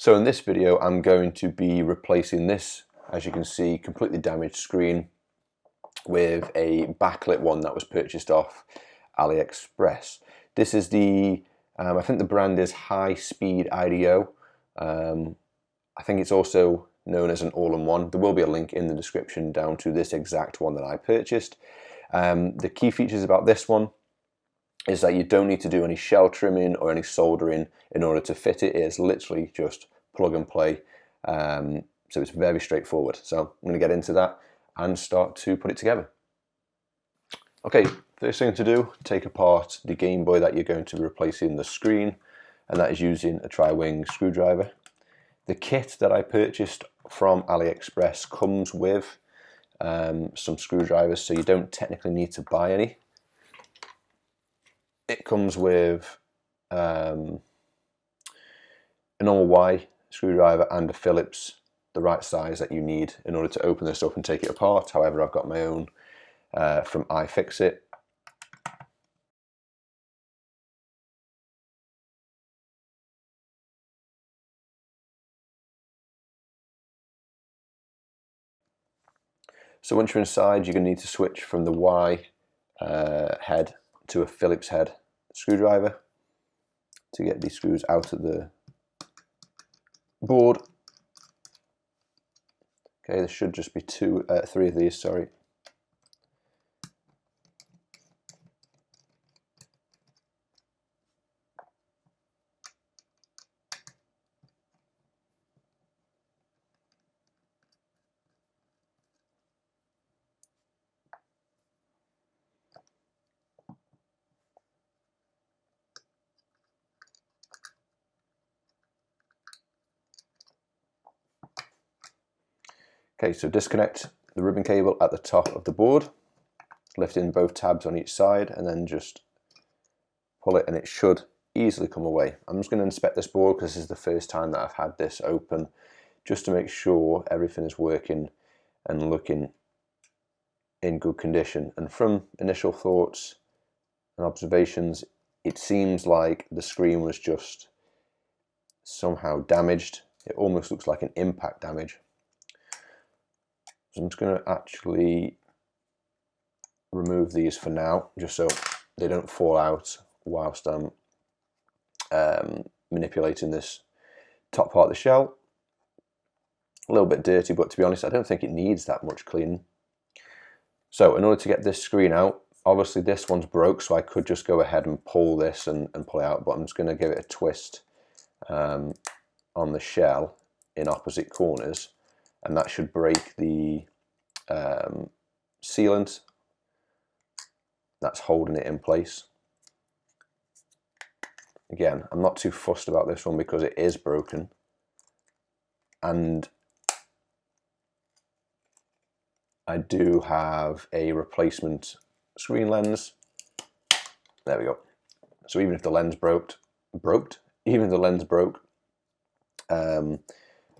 So in this video I'm going to be replacing this, as you can see, completely damaged screen with a backlit one that was purchased off AliExpress. This is the, I think the brand is HISPEEDIDO. I think it's also known as an all-in-one. There will be a link in the description down to this exact one that I purchased. The key features about this one is that you don't need to do any shell trimming or any soldering in order to fit it. It is literally just plug and play. So it's very straightforward. So I'm going to get into that and start to put it together. Okay, first thing to do, take apart the Game Boy that you're going to be replacing the screen, and that is using a tri-wing screwdriver. The kit that I purchased from AliExpress comes with some screwdrivers, so you don't technically need to buy any. It comes with a normal Y screwdriver and a Phillips, the right size that you need in order to open this up and take it apart. However, I've got my own from iFixit. So once you're inside, you're going to need to switch from the Y head to a Phillips head screwdriver to get these screws out of the board. Okay, there should just be three of these, sorry. Okay, so disconnect the ribbon cable at the top of the board, lift in both tabs on each side, and then just pull it and it should easily come away. I'm just going to inspect this board because this is the first time that I've had this open, just to make sure everything is working and looking in good condition. And from initial thoughts and observations, it seems like the screen was just somehow damaged. It almost looks like an impact damage. So I'm just going to actually remove these for now, just so they don't fall out whilst I'm manipulating this top part of the shell. A little bit dirty, but to be honest, I don't think it needs that much cleaning. So in order to get this screen out, obviously this one's broke, so I could just go ahead and pull this and pull it out, but I'm just going to give it a twist on the shell in opposite corners, and that should break the sealant that's holding it in place. Again, I'm not too fussed about this one because it is broken, and I do have a replacement screen lens. There we go. So even if the lens broke,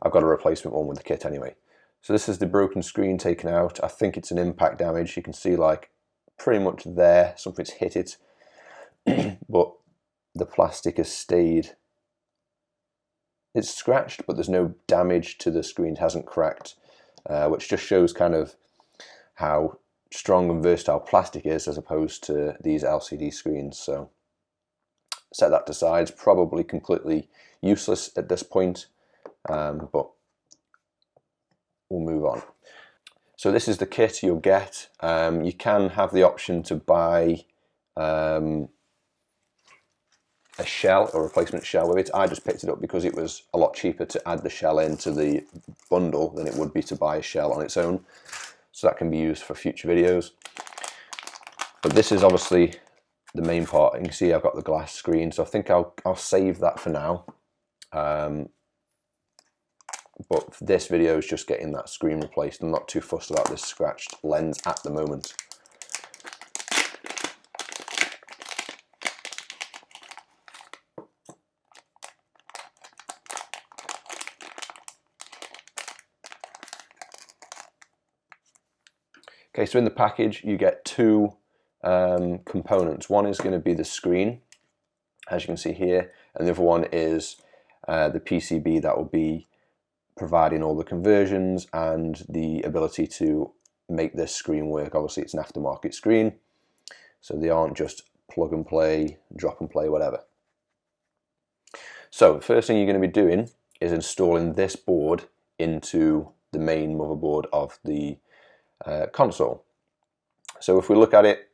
I've got a replacement one with the kit anyway. So this is the broken screen taken out. I think it's an impact damage. You can see like pretty much there, something's hit it, but the plastic has stayed. It's scratched, but there's no damage to the screen. It hasn't cracked, which just shows kind of how strong and versatile plastic is as opposed to these LCD screens. So set that to side. It's probably completely useless at this point, but we'll move on. So this is the kit you'll get. You can have the option to buy a shell or replacement shell with it. I just picked it up because it was a lot cheaper to add the shell into the bundle than it would be to buy a shell on its own. So that can be used for future videos. But this is obviously the main part. You can see I've got the glass screen, so I think I'll save that for now. But this video is just getting that screen replaced. I'm not too fussed about this scratched lens at the moment. Okay, so in the package you get two components. One is going to be the screen, as you can see here, and the other one is the PCB that will be providing all the conversions and the ability to make this screen work. Obviously it's an aftermarket screen, so they aren't just plug and play, drop and play, whatever. So the first thing you're going to be doing is installing this board into the main motherboard of the console. So if we look at it,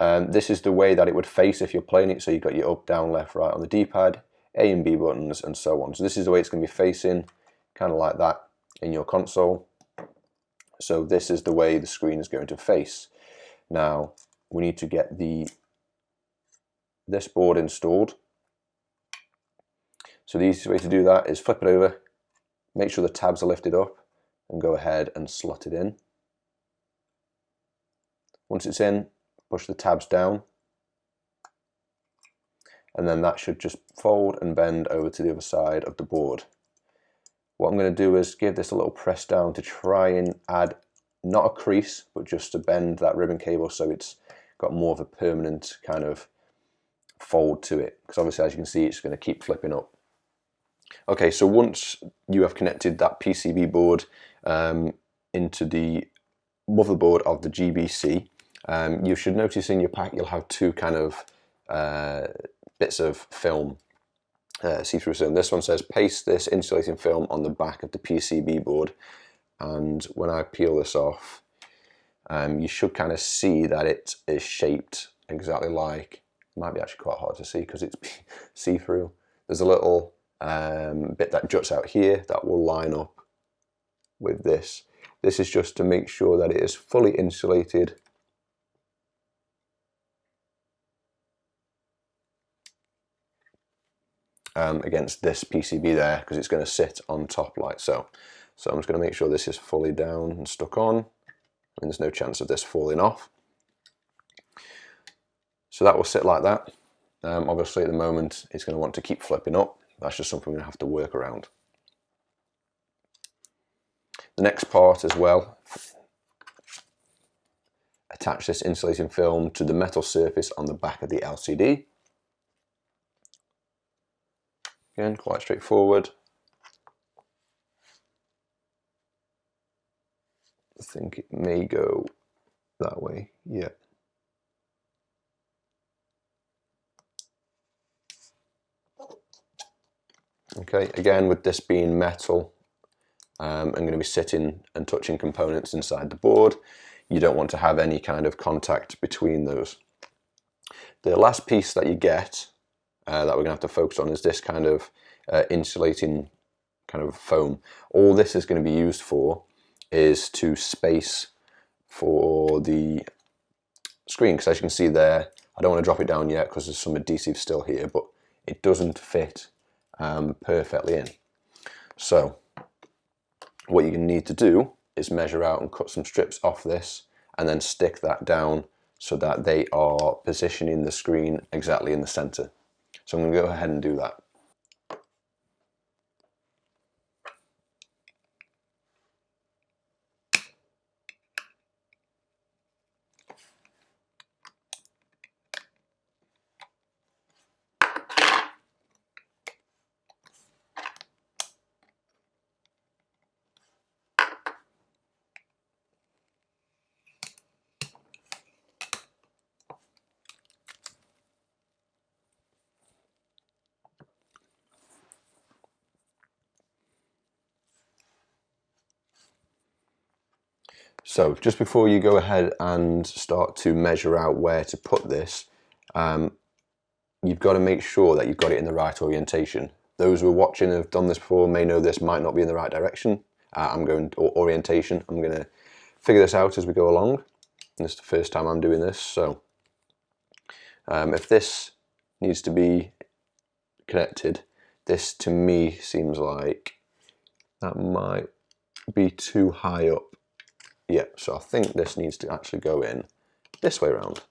this is the way that it would face if you're playing it. So you've got your up, down, left, right on the D-pad, A and B buttons, and so on. So this is the way it's going to be facing, kind of like that in your console. So this is the way the screen is going to face. Now we need to get this board installed. So the easiest way to do that is flip it over, make sure the tabs are lifted up, and go ahead and slot it in. Once it's in, push the tabs down, and then that should just fold and bend over to the other side of the board. What I'm going to do is give this a little press down to try and add, not a crease, but just to bend that ribbon cable so it's got more of a permanent kind of fold to it, because obviously as you can see it's going to keep flipping up. Okay, so once you have connected that PCB board into the motherboard of the GBC, you should notice in your pack you'll have two kind of bits of film, see-through film. This one says paste this insulating film on the back of the PCB board, and when I peel this off, you should kind of see that it is shaped exactly like, it might be actually quite hard to see because it's see-through. There's a little bit that juts out here that will line up with this. This is just to make sure that it is fully insulated against this PCB there, because it's going to sit on top like so. So I'm just going to make sure this is fully down and stuck on, and there's no chance of this falling off. So that will sit like that. Obviously at the moment it's going to want to keep flipping up. That's just something we're going to have to work around. The next part as well, attach this insulating film to the metal surface on the back of the LCD. Again, quite straightforward. I think it may go that way, yeah. Okay, again with this being metal, I'm going to be sitting and touching components inside the board. You don't want to have any kind of contact between those. The last piece that you get that we're going to have to focus on is this kind of insulating kind of foam. All this is going to be used for is to space for the screen, because as you can see there, I don't want to drop it down yet because there's some adhesive still here, but it doesn't fit perfectly in. So what you're going to need to do is measure out and cut some strips off this and then stick that down so that they are positioning the screen exactly in the center. So I'm going to go ahead and do that. So just before you go ahead and start to measure out where to put this, you've got to make sure that you've got it in the right orientation. Those who are watching have done this before may know this might not be in the right direction. Orientation. I'm going to figure this out as we go along. This is the first time I'm doing this, so if this needs to be connected, this to me seems like that might be too high up. Yeah, so I think this needs to actually go in this way around.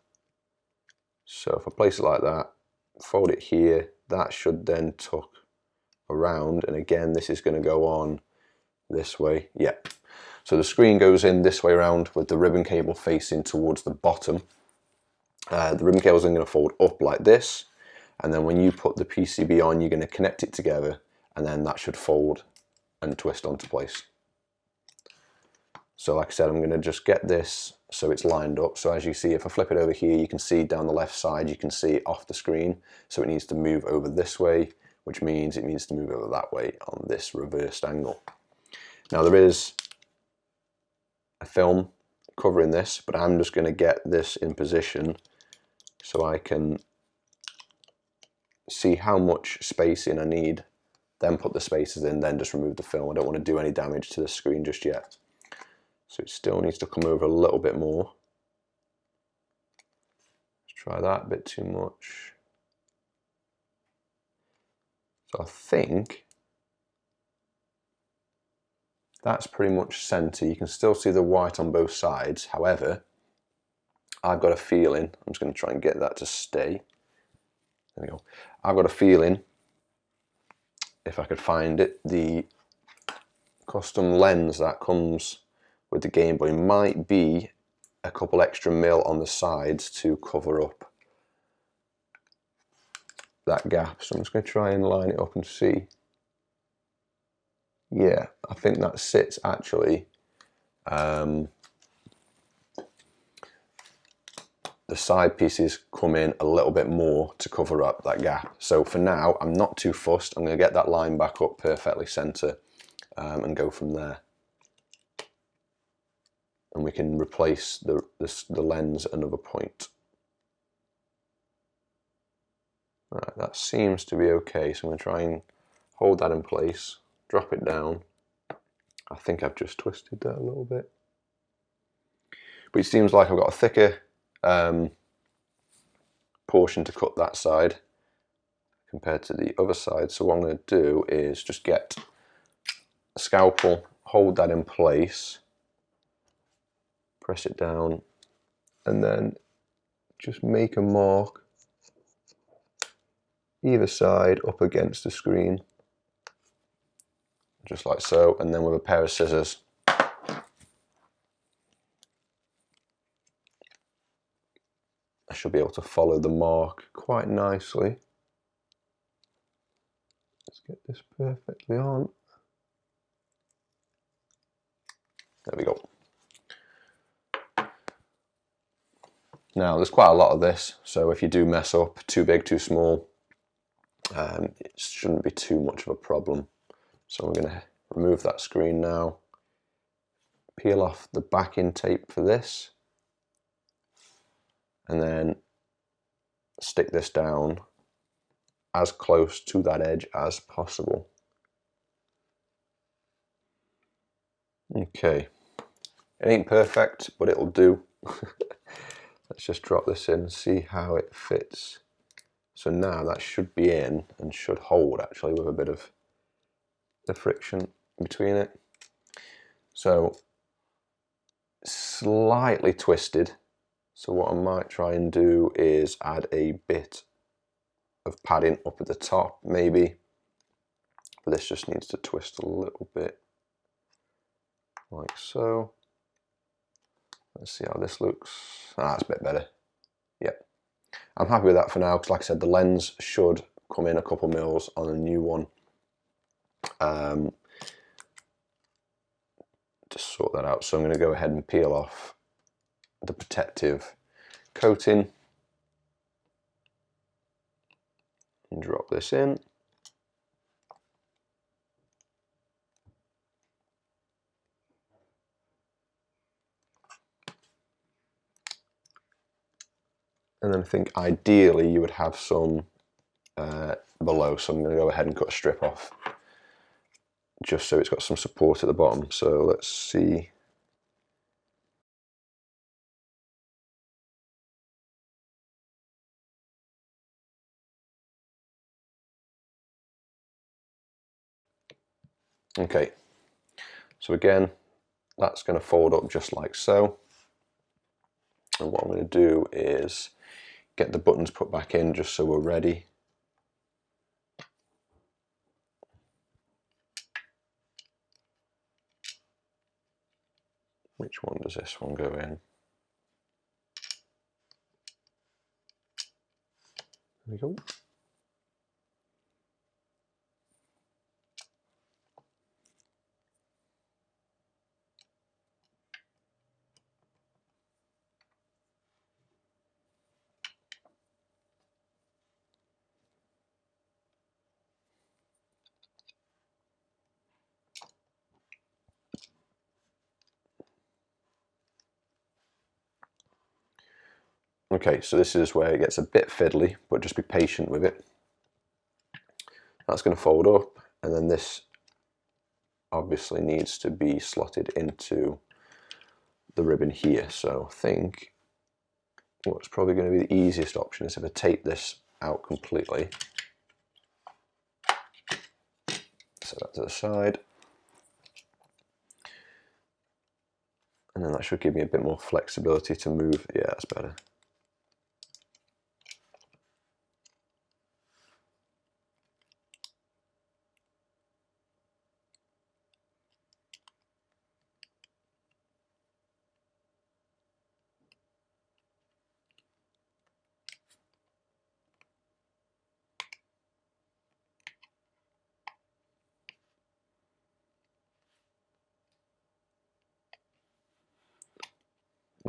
So if I place it like that, fold it here, that should then tuck around, and again this is going to go on this way. Yeah, so the screen goes in this way around with the ribbon cable facing towards the bottom. The ribbon cable is then going to fold up like this, and then when you put the PCB on, you're going to connect it together, and then that should fold and twist onto place. So like I said, I'm going to just get this so it's lined up. So as you see, if I flip it over here, you can see down the left side, you can see off the screen. So it needs to move over this way, which means it needs to move over that way on this reversed angle. Now there is a film covering this, but I'm just going to get this in position so I can see how much spacing I need, then put the spacers in, then just remove the film. I don't want to do any damage to the screen just yet. So it still needs to come over a little bit more. Let's try that, a bit too much. So I think that's pretty much center. You can still see the white on both sides. However, I've got a feeling, I'm just going to try and get that to stay. There we go. I've got a feeling, if I could find it, the custom lens that comes with the Game Boy might be a couple extra mil on the sides to cover up that gap. So I'm just going to try and line it up and see. Yeah, I think that sits actually. The side pieces come in a little bit more to cover up that gap. So for now, I'm not too fussed. I'm going to get that line back up perfectly center and go from there. And we can replace the lens at another point. Right, that seems to be okay. So I'm going to try and hold that in place, drop it down. I think I've just twisted that a little bit. But it seems like I've got a thicker portion to cut that side compared to the other side. So what I'm going to do is just get a scalpel, hold that in place, press it down, and then just make a mark either side up against the screen, just like so, and then with a pair of scissors I should be able to follow the mark quite nicely. Let's get this perfectly on. There we go. Now there's quite a lot of this, so if you do mess up, too big, too small, it shouldn't be too much of a problem. So I'm going to remove that screen now, peel off the backing tape for this, and then stick this down as close to that edge as possible. Okay, it ain't perfect, but it'll do. Let's just drop this in and see how it fits. So now that should be in and should hold actually with a bit of the friction between it. So slightly twisted. So what I might try and do is add a bit of padding up at the top maybe. But this just needs to twist a little bit like so. Let's see how this looks. That's a bit better. Yep. I'm happy with that for now because like I said, the lens should come in a couple mils on a new one. To sort that out. So I'm going to go ahead and peel off the protective coating and drop this in. And then I think ideally you would have some below, so I'm going to go ahead and cut a strip off just so it's got some support at the bottom. So let's see. Okay, so again, that's going to fold up just like so. And what I'm going to do is get the buttons put back in just so we're ready. Which one does this one go in? There we go. Okay, so this is where it gets a bit fiddly, but just be patient with it. That's going to fold up, and then this obviously needs to be slotted into the ribbon here. So I think what's probably going to be the easiest option is if I take this out completely, set that to the side, and then that should give me a bit more flexibility to move. Yeah, that's better.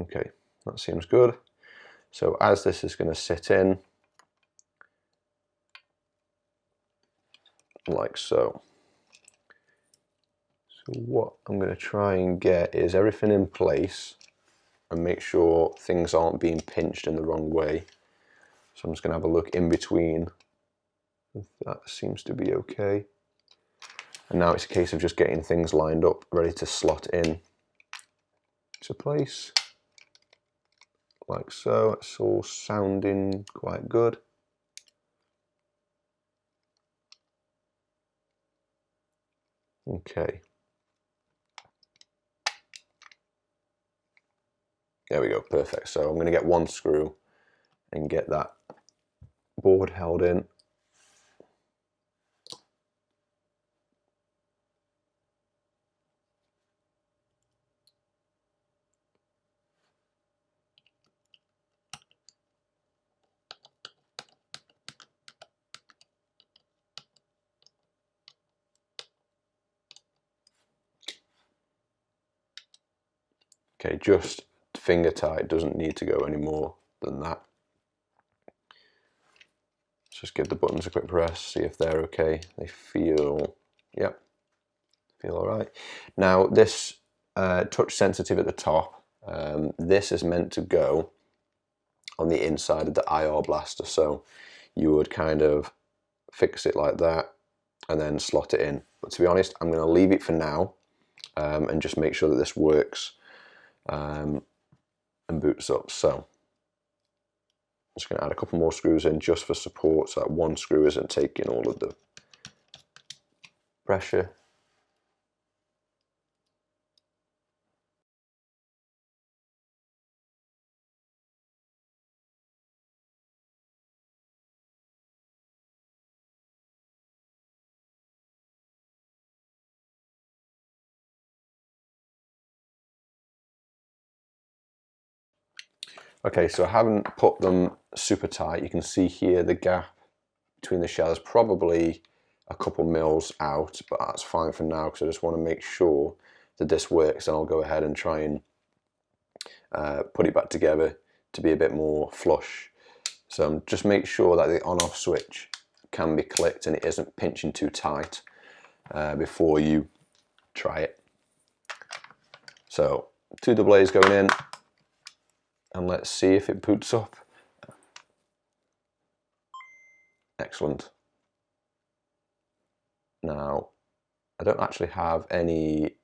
Okay, that seems good. So as this is going to sit in, like so. So what I'm going to try and get is everything in place and make sure things aren't being pinched in the wrong way. So I'm just going to have a look in between. That seems to be okay. And now it's a case of just getting things lined up, ready to slot in to place. Like so. It's all sounding quite good. Okay. There we go, perfect. So I'm going to get one screw and get that board held in. Okay, just finger tight, doesn't need to go any more than that. Just give the buttons a quick press, see if they're okay. They feel, yep, feel all right. Now this touch sensitive at the top, this is meant to go on the inside of the IR blaster. So you would kind of fix it like that and then slot it in. But to be honest, I'm going to leave it for now and just make sure that this works and boots up. So I'm just going to add a couple more screws in just for support so that one screw isn't taking all of the pressure. Okay, so I haven't put them super tight. You can see here the gap between the shells, probably a couple mils out, but that's fine for now because I just want to make sure that this works, and I'll go ahead and try and put it back together to be a bit more flush. So just make sure that the on-off switch can be clicked and it isn't pinching too tight before you try it. So 2 double A's going in, and let's see if it boots up. Excellent. Now, I don't actually have any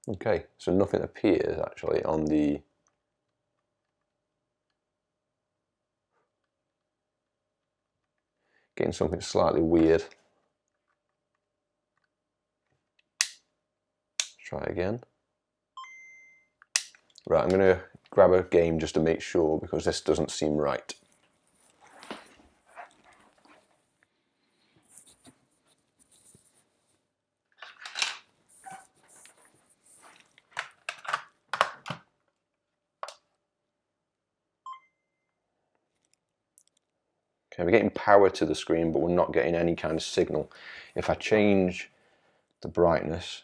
okay, so nothing appears actually on the getting something slightly weird. Let's try again. Right, I'm going to grab a game just to make sure because this doesn't seem right. Okay, we're getting power to the screen, but we're not getting any kind of signal. If I change the brightness,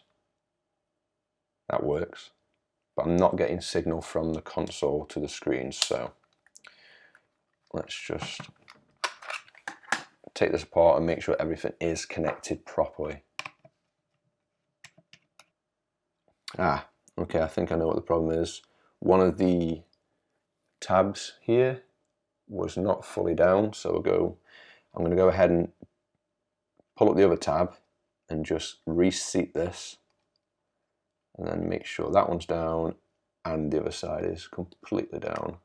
that works, but I'm not getting signal from the console to the screen. So let's just take this apart and make sure everything is connected properly. Okay, I think I know what the problem is. One of the tabs here was not fully down, so I'm going to go ahead and pull up the other tab and just reseat this, and then make sure that one's down and the other side is completely down.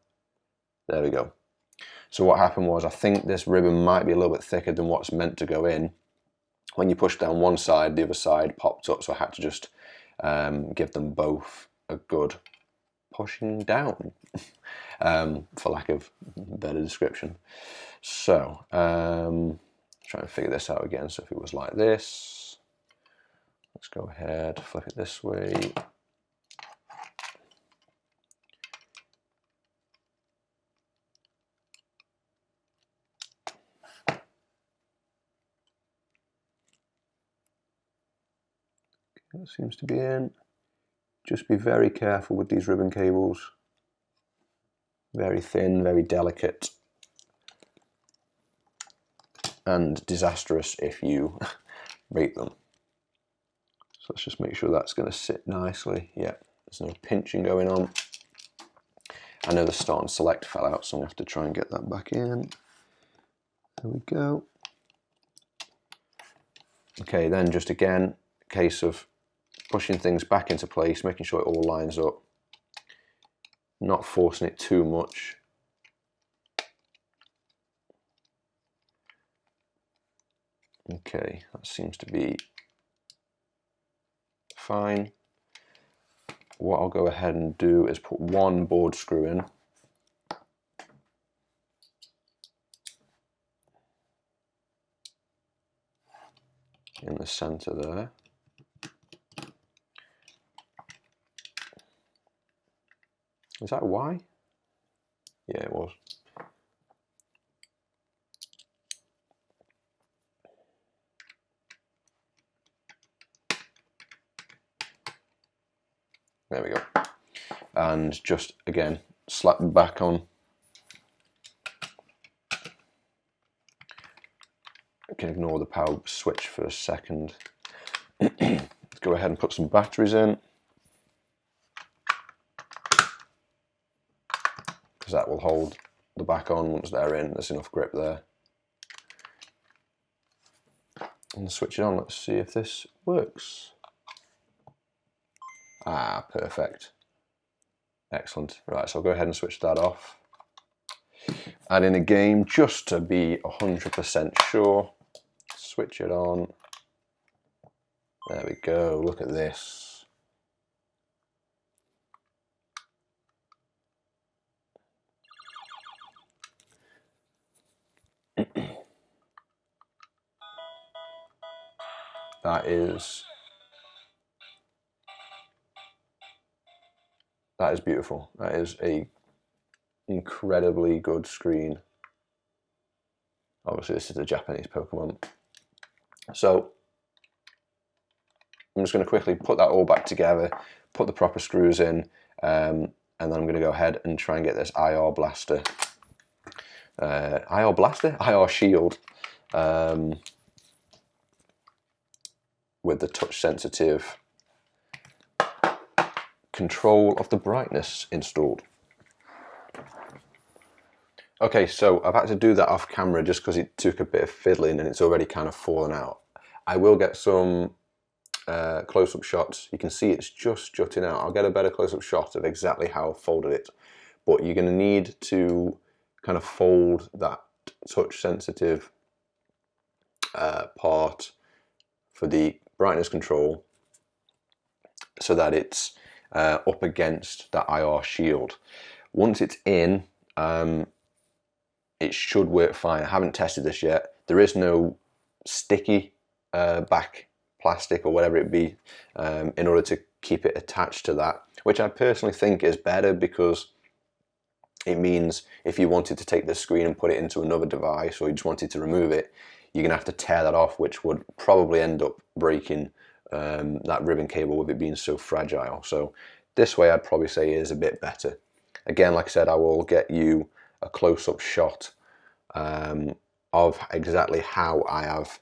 There we go. So what happened was, I think this ribbon might be a little bit thicker than what's meant to go in. When you push down one side, the other side popped up, so I had to just give them both a good pushing down, for lack of better description. So, trying to figure this out again. So if it was like this, let's go ahead, flip it this way. That seems to be in. Just be very careful with these ribbon cables. Very thin, very delicate, and disastrous if you break them. So let's just make sure that's going to sit nicely. Yeah, there's no pinching going on. I know the start and select fell out, so I'm going to have to try and get that back in. There we go. Okay, then just again, a case of pushing things back into place, making sure it all lines up, not forcing it too much. Okay, that seems to be fine. What I'll go ahead and do is put one board screw in the center there. Is that Y? Yeah, it was. There we go. And just again, slap them back on. I can ignore the power switch for a second. Let's go ahead and put some batteries in, because that will hold the back on once they're in. There's enough grip there. And switch it on. Let's see if this works. Ah, perfect. Excellent. Right, so I'll go ahead and switch that off. Add in a game just to be 100% sure. Switch it on. There we go. Look at this. That is beautiful. That is a incredibly good screen. Obviously this is a Japanese Pokemon. So I'm just going to quickly put that all back together, put the proper screws in, and then I'm going to go ahead and try and get this IR blaster, IR shield, with the touch sensitive control of the brightness installed. Okay, so I've had to do that off camera just because it took a bit of fiddling and it's already kind of fallen out. I will get some close-up shots. You can see it's just jutting out. I'll get a better close-up shot of exactly how I've folded it, but you're going to need to kind of fold that touch sensitive part for the brightness control so that it's up against that IR shield. Once it's in, it should work fine. I haven't tested this yet. There is no sticky back plastic or whatever it be in order to keep it attached to that, which I personally think is better, because it means if you wanted to take the screen and put it into another device, or you just wanted to remove it, you're gonna have to tear that off, which would probably end up breaking that ribbon cable with it being so fragile. So this way I'd probably say is a bit better. Again, like I said, I will get you a close-up shot of exactly how I have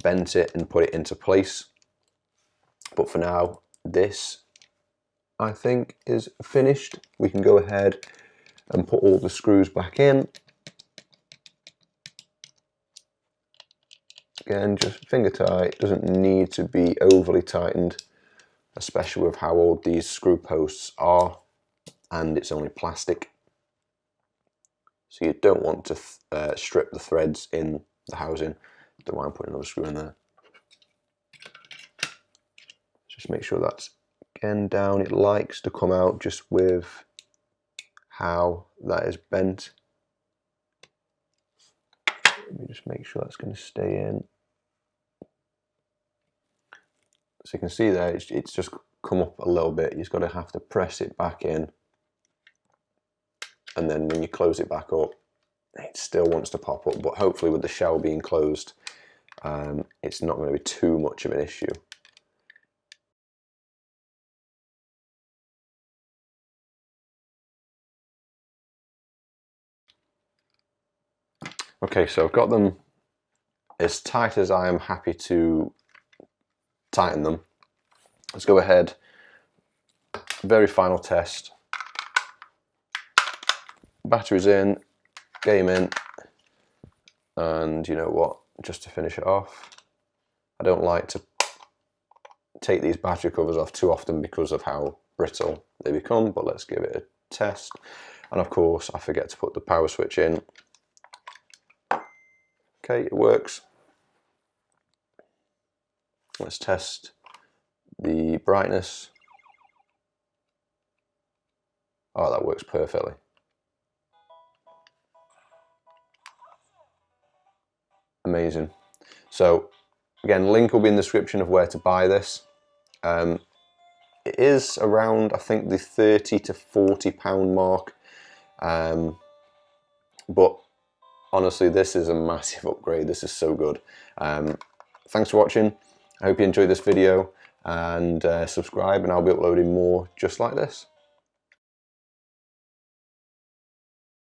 bent it and put it into place. But for now, this, I think, is finished. We can go ahead and put all the screws back in. Again, just finger tight, doesn't need to be overly tightened, especially with how old these screw posts are, and it's only plastic. So you don't want to strip the threads in the housing. Don't mind putting another screw in there. Just make sure that's again down. It likes to come out just with how that is bent. Let me just make sure that's going to stay in. So you can see there, it's just come up a little bit. You've got to have to press it back in, and then when you close it back up, it still wants to pop up, but hopefully with the shell being closed, it's not going to be too much of an issue. Okay, so I've got them as tight as I am happy to tighten them. Let's go ahead, very final test. Batteries in, game in, and you know what, just to finish it off, I don't like to take these battery covers off too often because of how brittle they become, but let's give it a test. And of course, I forget to put the power switch in. Okay, it works. Let's test the brightness. Oh, that works perfectly. Amazing. So again, link will be in the description of where to buy this. It is around, I think, the £30 to £40 mark, but honestly, this is a massive upgrade. This is so good. Thanks for watching. I hope you enjoyed this video, and subscribe, and I'll be uploading more just like this.